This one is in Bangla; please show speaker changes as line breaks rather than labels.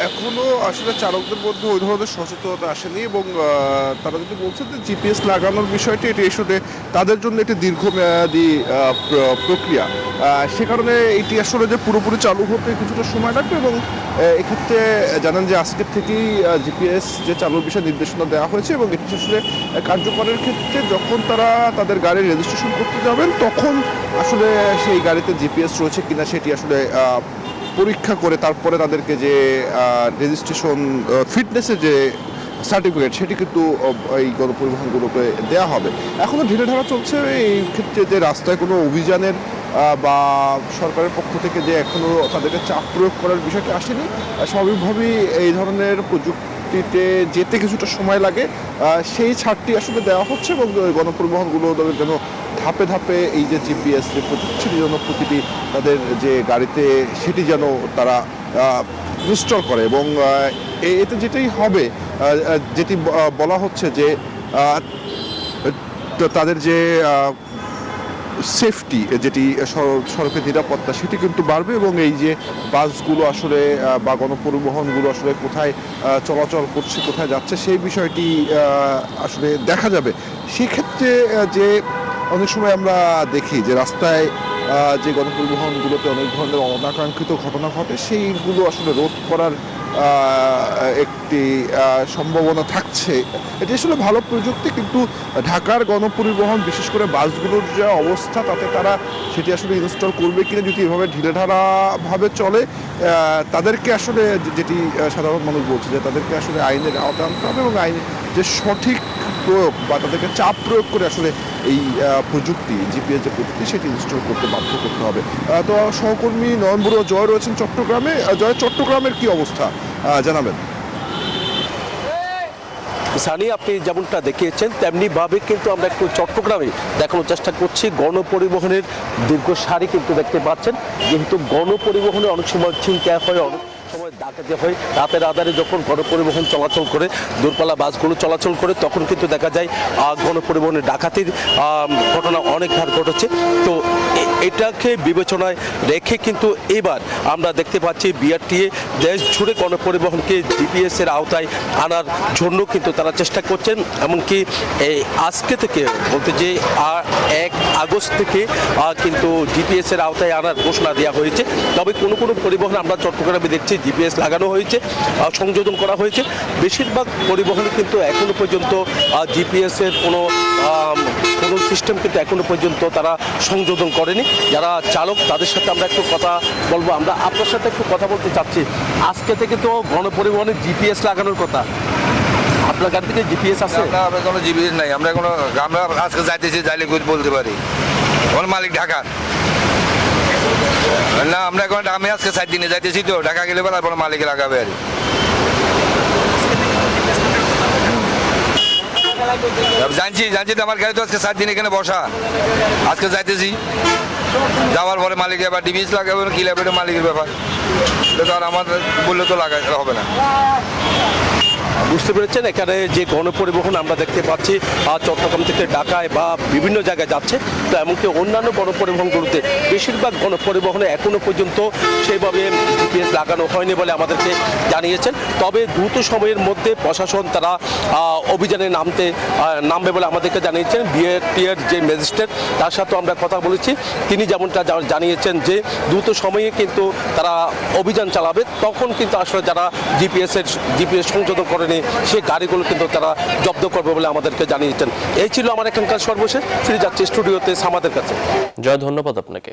এখনো আসলে চালকদের মধ্যে ওই ধরনের সচেতনতা আসেনি এবং তারা যদি বলছেন যে জিপিএস লাগানোর বিষয়টি এটি আসলে তাদের জন্য একটি দীর্ঘমেয়াদী প্রক্রিয়া। সে কারণে এটি আসলে যে পুরোপুরি চালু হতে কিছুটা সময় লাগবে এবং এক্ষেত্রে জানেন যে আজকের থেকেই জিপিএস যে চালুর বিষয়ে নির্দেশনা দেওয়া হয়েছে এবং এটি আসলে কার্যকরের ক্ষেত্রে যখন তারা তাদের গাড়ির রেজিস্ট্রেশন করতে যাবেন তখন আসলে সেই গাড়িতে জিপিএস রয়েছে কিনা সেটি আসলে পরীক্ষা করে তারপরে তাদেরকে যে রেজিস্ট্রেশন ফিটনেসের যে সার্টিফিকেট সেটি কিন্তু এই গণপরিবহনগুলোকে দেওয়া হবে। এখনও ঢিলেঢালা চলছে এই ক্ষেত্রে যে রাস্তায় কোনো অভিযানের বা সরকারের পক্ষ থেকে যে এখনও তাদেরকে চাপ প্রয়োগ করার বিষয়টি আসেনি। স্বাভাবিকভাবেই এই ধরনের প্রযুক্তিতে যেতে কিছুটা সময় লাগে, সেই ছাড়টি আসলে দেওয়া হচ্ছে এবং গণপরিবহনগুলো যেন ধাপে ধাপে এই যে জিপিএস যে প্রযুক্তি সেটি যেন প্রতিটি তাদের যে গাড়িতে সেটি যেন তারা ইনস্টল করে এবং এতে যেটাই হবে যেটি বলা হচ্ছে যে তাদের যে সেফটি যেটি সড়কের নিরাপত্তা সেটি কিন্তু বাড়বে এবং এই যে বাসগুলো আসলে বা গণপরিবহনগুলো আসলে কোথায় চলাচল করছে কোথায় যাচ্ছে সেই বিষয়টি আসলে দেখা যাবে। সেক্ষেত্রে যে অনেক সময় আমরা দেখি যে রাস্তায় যে গণপরিবহনগুলোতে অনেক ধরনের অনাকাঙ্ক্ষিত ঘটনা ঘটে সেইগুলো আসলে রোধ করার একটি সম্ভাবনা থাকছে। এটি আসলে ভালো প্রযুক্তি, কিন্তু ঢাকার গণপরিবহন বিশেষ করে বাসগুলোর যে অবস্থা তাতে তারা সেটি আসলে ইনস্টল করবে কিনা যদি এভাবে ঢিলেঢালাভাবে চলে তাদেরকে আসলে যেটি সাধারণ মানুষ বলছে যে তাদেরকে আসলে আইনের আওতায় আনতে হবে এবং আইনের যে সঠিক প্রয়োগ বা তাদেরকে চাপ প্রয়োগ করে আসলে এই প্রযুক্তি জিপিএস যে প্রযুক্তি সেটি ইনস্টল করতে বাধ্য করতে হবে। তো সহকর্মী নয়নবুড়ো জয় রয়েছেন চট্টগ্রামে। জয়, চট্টগ্রামের কি অবস্থা জানাবেন?
সানি, আপনি যেমনটা দেখিয়েছেন তেমনিভাবে কিন্তু আমরা একটু চট্টগ্রামে দেখানোর চেষ্টা করছি। গণপরিবহনের দীর্ঘ সারি কিন্তু দেখতে পাচ্ছেন, যেহেতু গণপরিবহনে অনেক সময় ছিনতাই হয়, অনেক সময় ডাকাতি হয়। রাতের আধারে যখন গণপরিবহন চলাচল করে, দূরপাল্লা বাসগুলো চলাচল করে, তখন কিন্তু দেখা যায় গণপরিবহনের ডাকাতির ঘটনা অনেক হার ঘটেছে। তো এটাকে বিবেচনায় রেখে কিন্তু এবার আমরা দেখতে পাচ্ছি বিআরটিএ দেশ জুড়ে গণপরিবহনকে জিপিএস এর আওতায় আনার জন্য কিন্তু তারা চেষ্টা করছেন। এমনকি এই আজকে থেকে বলতে যে 1 আগস্ট থেকে কিন্তু জিপিএস এর আওতায় আনার ঘোষণা দেওয়া হয়েছে। তবে কোনো কোনো পরিবহন আমরা চট্টগ্রামে দেখছি জিপিএস লাগানো হয়েছে, সংযোজন করা হয়েছে। বেশিরভাগ পরিবহনে কিন্তু এখনো পর্যন্ত জিপিএস এর কোনো সিস্টেম কিন্তু এখনো পর্যন্ত তারা সংযোজন করেনি। যারা চালক তাদের সাথে আমরা একটু কথা বলবো। আমরা আপনার সাথে একটু কথা বলতে চাচ্ছি। আজকে থেকে তো গণপরিবহনে জিপিএস লাগানোর কথা, আপনার গাড়ি থেকে জিপিএস আছে?
আমরা কোনো জিপিএস নাই, আমরা আজকে যাইতেছি, যাইলে বলতে পারি আমার মালিক ঢাকা না। আমি আজকে 4 দিনে যাইতেছি, তো ঢাকা গেলে তারপর মালিকে লাগাবে আর জানছি তো আমার গাড়ি তো আজকে 4 দিন এখানে বসা। আজকে যাইতেছি, যাওয়ার পরে মালিকে আবার ডিভিস লাগাবে কি লাগবে মালিকের ব্যাপার, আর আমার বললে তো লাগাতে হবে না।
বুঝতে পেরেছেন, এখানে যে গণপরিবহন আমরা দেখতে পাচ্ছি চট্টগ্রাম থেকে ঢাকায় বা বিভিন্ন জায়গায় যাচ্ছে। তো এমনকি অন্যান্য গণপরিবহনগুলোতে বেশিরভাগ গণপরিবহনে এখনো পর্যন্ত সেইভাবে জিপিএস লাগানো হয়নি বলে আমাদেরকে জানিয়েছেন। তবে দ্রুত সময়ের মধ্যে প্রশাসন তারা অভিযানে নামবে বলে আমাদেরকে জানিয়েছেন। বিআরটিএর যে ম্যাজিস্ট্রেট তার সাথেও আমরা কথা বলেছি, তিনি যেমনটা জানিয়েছেন যে দ্রুত সময়ে কিন্তু তারা অভিযান চালাবে। তখন কিন্তু আসলে যারা জিপিএস সংশোধন করেনি সেই গাড়িগুলো কিন্তু তারা জব্দ করবে বলে আমাদেরকে জানিয়েছেন। এই ছিল আমার এখানকার সর্বশেষ। ফিরে যাচ্ছি স্টুডিওতে আমাদের কাছে।
জয়, ধন্যবাদ আপনাকে।